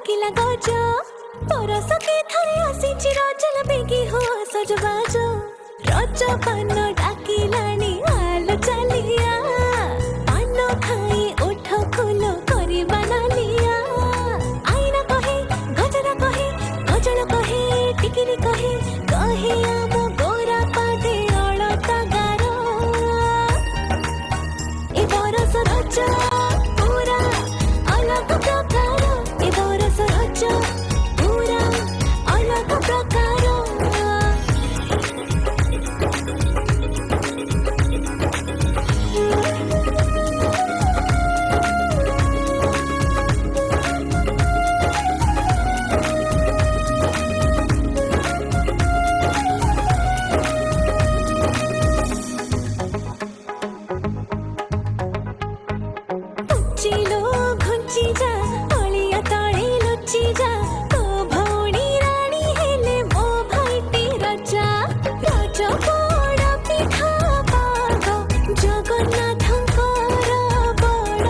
डाकिला गज परस के थरे आसीची रजल बेगी हो सजबाज रज पान डाकिलानी आलो चलिया पान खाई उठ फुल करिबा नालिया आईना कहे गजरा कहे गजल कहे टिकिरी कहे कहे आम गोरा पादे अलता गारो ए बरस रज पूरा अलग प्रकार ए बरस रज पूरा अलग प्रकार चिलो घुंची जा अलिया तळे लुची जा तो भौणी राणी हेले मो भाईटी रजा रज बड़ पिठा पाग जगन्नाथंकर बड़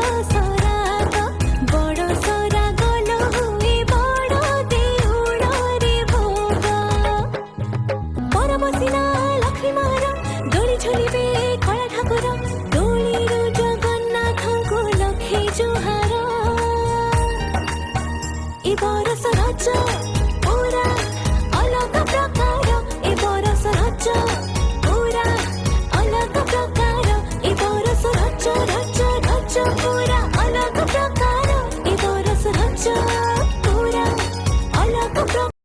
सराग लो हुए बड़ देउळ रे भोग परमसिना लक्ष्मी